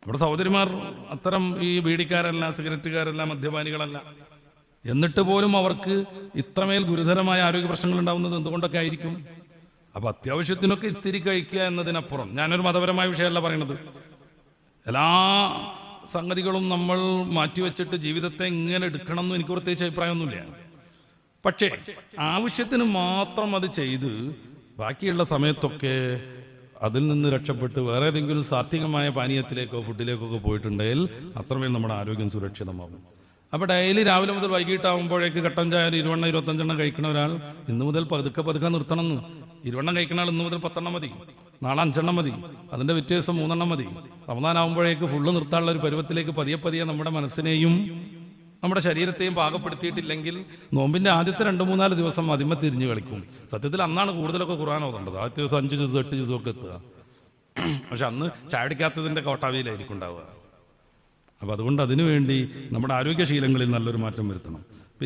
നമ്മുടെ സഹോദരിമാർ അത്തരം ഈ ബീഡിക്കാരല്ല, സിഗരറ്റുകാരല്ല, മദ്യപാനികളല്ല. എന്നിട്ട് പോലും അവർക്ക് ഇത്രമേൽ ഗുരുതരമായ ആരോഗ്യ പ്രശ്നങ്ങൾ ഉണ്ടാവുന്നത് എന്തുകൊണ്ടൊക്കെ ആയിരിക്കും? അപ്പൊ അത്യാവശ്യത്തിനൊക്കെ ഇത്തിരി കഴിക്കുക എന്നതിനപ്പുറം, ഞാനൊരു മതപരമായ വിഷയമല്ല പറയണത്, എല്ലാ സംഗതികളും നമ്മൾ മാറ്റിവെച്ചിട്ട് ജീവിതത്തെ ഇങ്ങനെ എടുക്കണം എന്ന് എനിക്ക് പ്രത്യേകിച്ച് അഭിപ്രായമൊന്നുമില്ല. പക്ഷേ ആവശ്യത്തിന് മാത്രം അത് ചെയ്ത് ബാക്കിയുള്ള സമയത്തൊക്കെ അതിൽ നിന്ന് രക്ഷപ്പെട്ട് വേറെ ഏതെങ്കിലും സാത്വികമായ പാനീയത്തിലേക്കോ ഫുഡിലേക്കോ പോയിട്ടുണ്ടെങ്കിൽ അത്രമേൽ നമ്മുടെ ആരോഗ്യം സുരക്ഷിതമാകും. അപ്പോൾ ഡെയിലി രാവിലെ മുതൽ വൈകിട്ടാകുമ്പോഴേക്ക് കട്ടൻ ചായ 20 25 കഴിക്കുന്ന ഒരാൾ ഇന്ന് മുതൽ പതുക്കെ നിർത്തണം എന്ന്. 20 കഴിക്കുന്ന ആൾ ഇന്ന് മുതൽ 10 മതി, നാളെ 5 മതി, അതിൻ്റെ വ്യത്യാസം 3 മതി. റമദാൻ ആകുമ്പോഴേക്ക് ഫുള്ള് നിർത്താനുള്ള ഒരു പരുവത്തിലേക്ക് പതിയെ നമ്മുടെ മനസ്സിനെയും നമ്മുടെ ശരീരത്തെയും പാകപ്പെടുത്തിയിട്ടില്ലെങ്കിൽ നോമ്പിന്റെ ആദ്യത്തെ 2-3 ദിവസം അതിമ തിരിഞ്ഞു കളിക്കും. സത്യത്തിൽ അന്നാണ് കൂടുതലൊക്കെ ഖുർആൻ ഓതേണ്ടത്. ആദ്യത്തെ ദിവസം 5 ജ്യൂസ് 8 ജ്യൂസും ഒക്കെ എത്തുക. പക്ഷെ അന്ന് ചാടിക്കാത്തതിന്റെ കോട്ടാവിയിലായിരിക്കും ഉണ്ടാവുക. അപ്പൊ അതുകൊണ്ട് അതിനുവേണ്ടി നമ്മുടെ ആരോഗ്യശീലങ്ങളിൽ നല്ലൊരു മാറ്റം വരുത്തണം.